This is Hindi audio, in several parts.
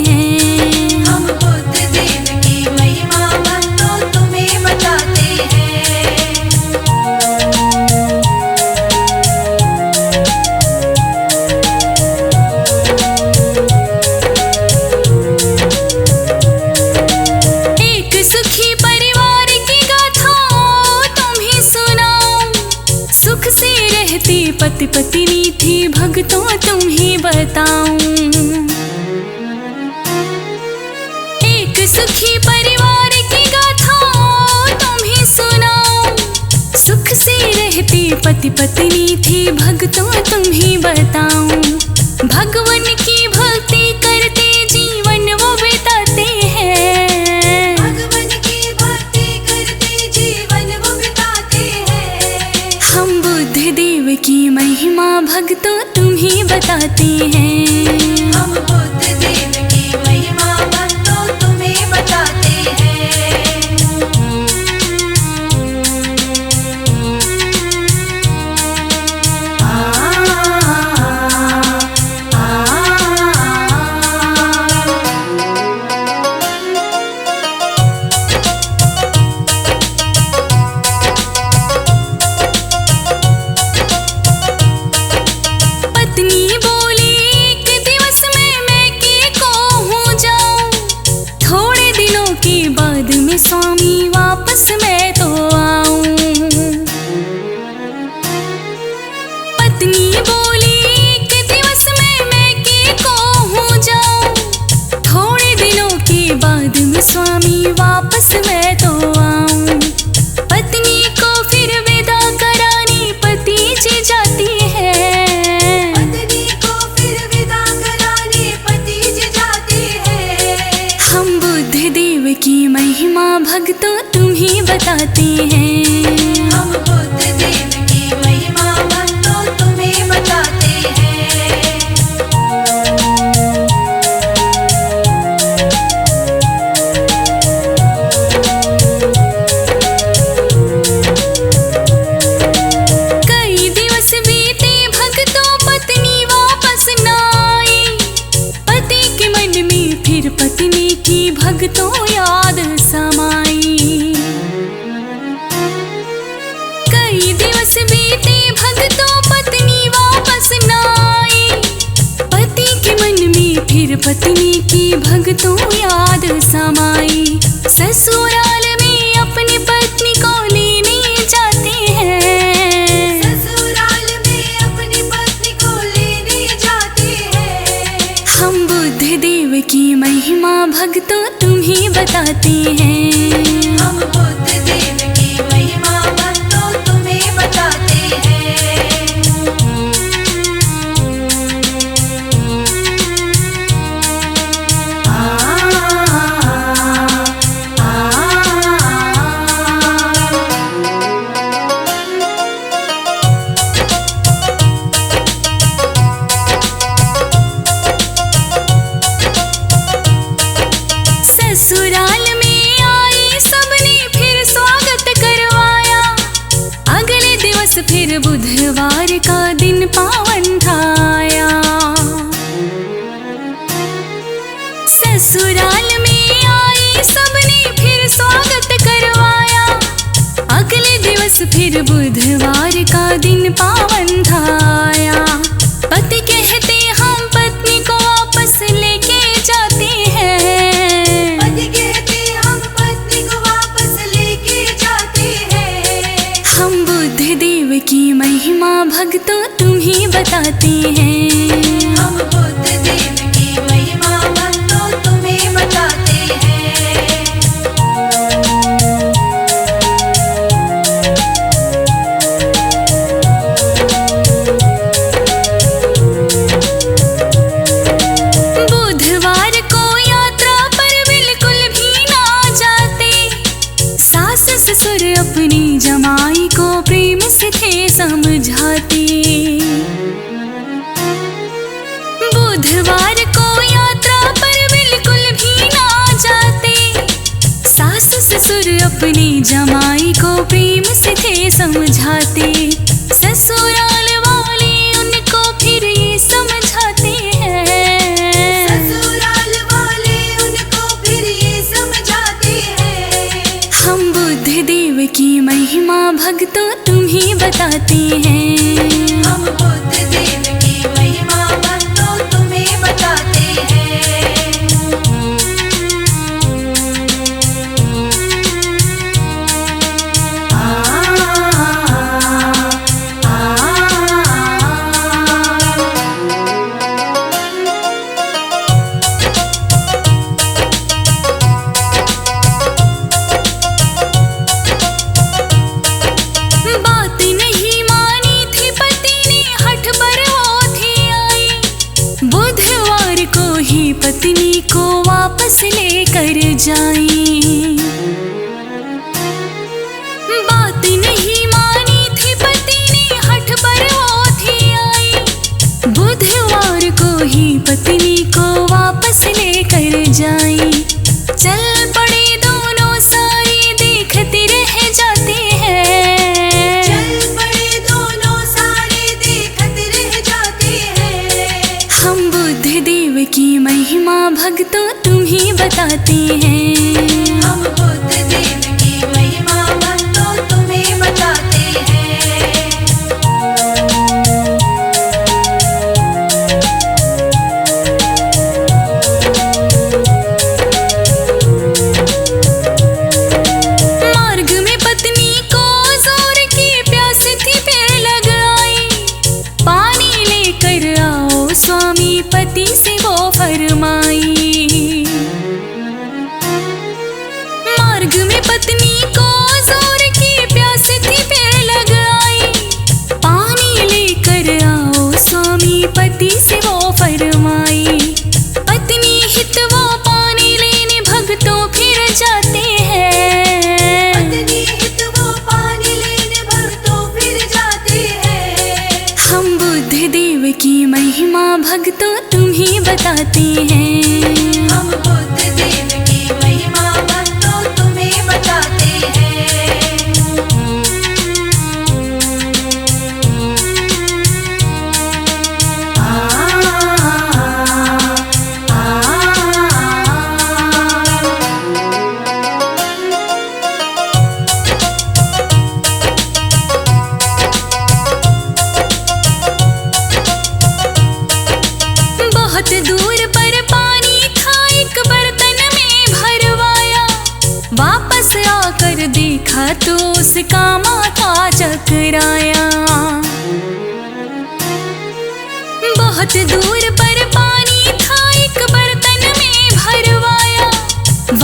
हैं। हम बुद्ध देव की महिमा भक्तों तुम्हें बताते हैं। एक सुखी परिवार की गाथा तुम्हें सुनाऊं, सुख से रहती पति पत्नी थी भक्तों तुम्हें बताऊं। एक सुखी परिवार की गाथा तुम्हें सुनाऊं, सुख से रहती पति पत्नी थी भक्तों तुम्हें बताऊं। भगवान की भक्ति करते जीवन वो बिताते हैं। भगवान की भक्ति करते जीवन वो बिताते हैं। हम बुद्ध देव की महिमा भक्तों तुम्हें बताते हैं। हम बुद्ध देव की महिमा भक्तों तुम्हें बताते हैं। पत्नी बोली कि दिवस में मैं के को हो जाऊं, थोड़े दिनों के बाद में स्वामी वापस मैं तो आऊं। पत्नी बोली कि दिवस में मैं के को हो जाऊं, थोड़े दिनों के बाद में स्वामी वापस मैं तो आऊं। पत्नी को फिर विदा कराने पति जी जाती है। पत्नी को फिर विदा कराने पति जी जाते हैं। हम बुद्ध देव की महिमा भक्तों तुम्हें बताते हैं। हम बुद्ध देव की महिमा भक्तों तुम्हें बताते हैं। कई दिवस बीते भक्तों पत्नी वापस न आई, पति के मन में फिर पत्नी की भक्तों याद समाई। कई दिवस बीते भक्तों पत्नी वापस न आई, पति के मन में फिर पत्नी की भक्तों याद समाई। ससुराल में अपनी पत्नी को लेने जाते हैं। ससुराल में अपनी पत्नी को लेने जाते हैं। हम बुद्ध देव की महिमा भक्तों तुम्हें बताते हैं। हम बुद्ध देव की महिमा भक्तों तुम्हें बताते हैं। ससुराल में आई सबने फिर स्वागत करवाया, अगले दिवस फिर बुधवार का दिन पावन था आया। ससुराल में आई सबने फिर स्वागत करवाया, अगले दिवस फिर बुधवार का दिन पावन था आया। पति कहते हम पत्नी को वापस लेके जाते हैं। पति कहते हम पत्नी को वापस लेके जाते हैं। हम बुद्ध देव की महिमा भक्तों तुम्हें बताते हैं। हम बुद्ध देव की महिमा भक्तों तुम्हें बताते हैं। बुधवार को यात्रा पर बिल्कुल भी ना जाते, सास ससुर अपनी जमाई को प्रेम से थे समझाते। बुधवार को यात्रा पर बिल्कुल भी ना जाते, सास ससुर अपनी जमाई को प्रेम से थे समझाते। ससुराल वाले उनको फिर ये समझाते हैं। ससुराल वाले वापस लेकर जाई। बात नहीं मानी थी पति ने, हठ पर वो थी आई। बुधवार को ही पत्नी को वापस लेकर जाई। चल पड़े दोनों सारे देखते रह जाते हैं। चल पड़े दोनों सारे देखते रह जाते हैं। हम बुद्ध देव की महिमा भक्तों तुम्हें बताते हैं। हम बुद्ध देव की महिमा भक्तों तुम्हें बताते हैं। मार्ग में पत्नी को जोर की प्यास थी, फिर लग आई। पानी लेकर आओ स्वामी, पति से वो फरमाई। मार्ग में पत्नी को जोर की प्यास थी, फिर लग आई। पानी लेकर आओ स्वामी, पति से वो फरमाई। पत्नी हित वो पानी लेने भक्तों फिर जाते हैं। पत्नी हित वो पानी लेने भक्तों फिर जाते हैं। हम बुद्ध देव की महिमा भक्तों तुम्हें बताते हैं। हम बुद्ध देव की महिमा भक्तों तुम्हें बताते हैं। बहुत दूर पर पानी था, एक बर्तन में भरवाया। वापस आकर देखा तो उसका माथा चकराया। बहुत दूर पर पानी था, एक बर्तन में भरवाया।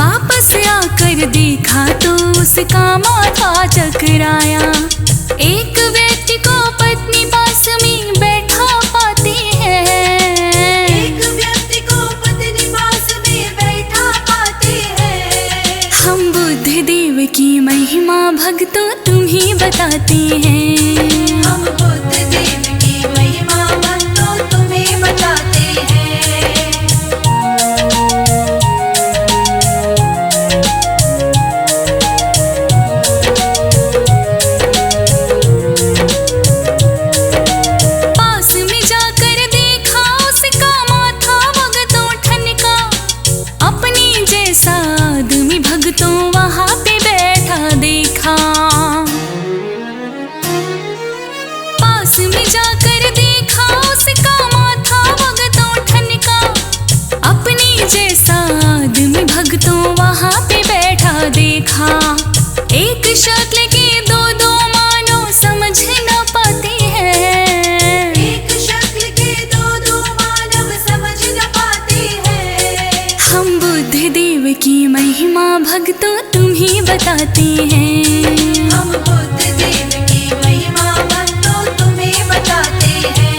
वापस आकर देखा तो उसका माथा चकराया। एक व्यक्ति को पत्नी पास में बैठा पाते हैं। एक व्यक्ति को पत्नी पास में बैठा पाते हैं। हम बुद्ध देव की महिमा भक्तों तुम्हें बताते हैं। हम बुद्ध देव की महिमा भक्तों तुम्हें बताते हैं। पास में जाकर देखा उसका माथा भगतों ठनका। अपने जैसा आदमी भगतों वहां पे बैठा देखा। पास में जाकर देखा उसका माथा भगतों ठनका। अपने जैसा आदमी भगतों वहां पे बैठा देखा। एक शक्ल के दो दो मानो समझ न पाते हैं। एक शक्ल के दो दो मानव समझ न पाते हैं। हम बुद्ध देव की महिमा भक्तों तुम्हें बताते हैं। हम बुद्ध देव की महिमा भक्तों तुम्हें बताते हैं।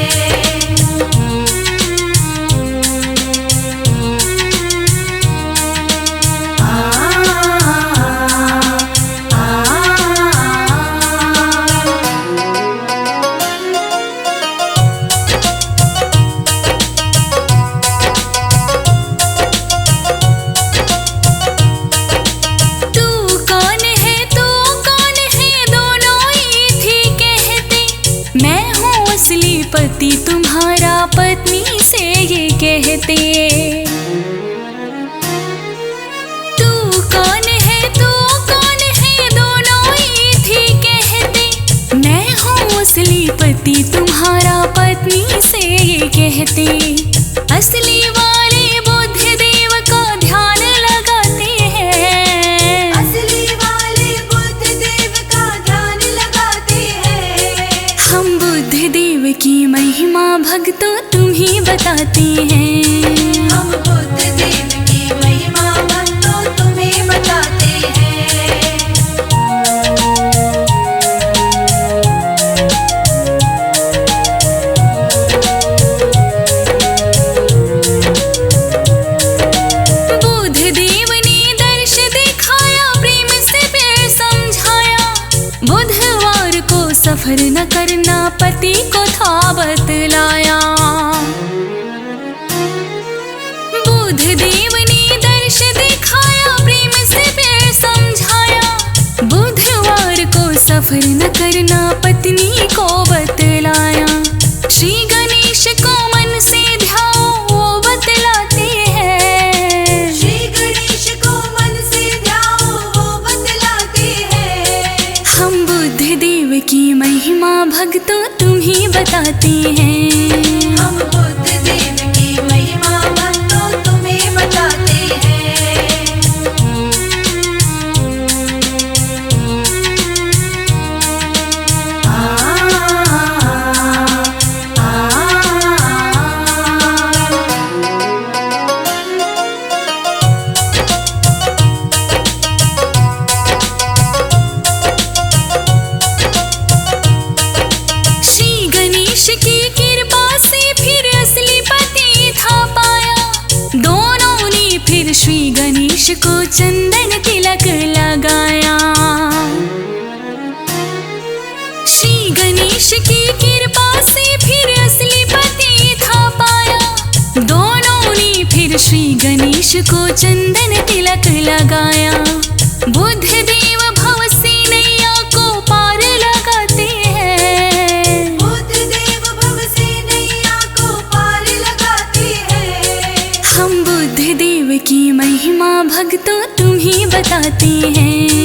तू कौन है, तू कौन है, दोनों ही थी कहते। मैं हूँ असली पति तुम्हारा, पत्नी से ये कहते। तू कौन है, तू कौन है, दोनों ही थी कहते। मैं हूँ असली पति तुम्हारा, पत्नी से ये कहते। असली वाले बुद्ध देव का ध्यान लगाते हैं। असली वाले बुद्ध देव का ध्यान लगाते हैं। हम बुद्ध देव की महिमा भक्तों तुम्हें बताते हैं। हम बुद्ध देव की महिमा भक्तों तुम्हें बताते हैं। देव ने दर्श दिखाया, प्रेम से फिर समझाया। बुधवार को सफर न करना, पत्नी को बतलाया। श्री गणेश को मन से ध्याओ, वो बतलाते हैं। श्री गणेश को मन से ध्याओ, वो बतलाते हैं। हम बुद्ध देव की महिमा भक्तों तुम्ही बताते हैं। हम बुद्ध देव की महिमा भक्तों तुम्हें बताते हैं। श्री गणेश की कृपा से फिर असली पति था पाया। दोनों ने फिर श्री गणेश को चंदन तिलक लगाया। श्री गणेश की कृपा से फिर असली पति था पाया। दोनों ने फिर श्री गणेश को चंदन तिलक लगाया। बुद्ध देव भव से नैया को पार लगाते हैं। बुद्ध देव भव से नैया को पार लगाते हैं। हम बुद्ध देव की महिमा भक्तों तुम्ही बताते हैं।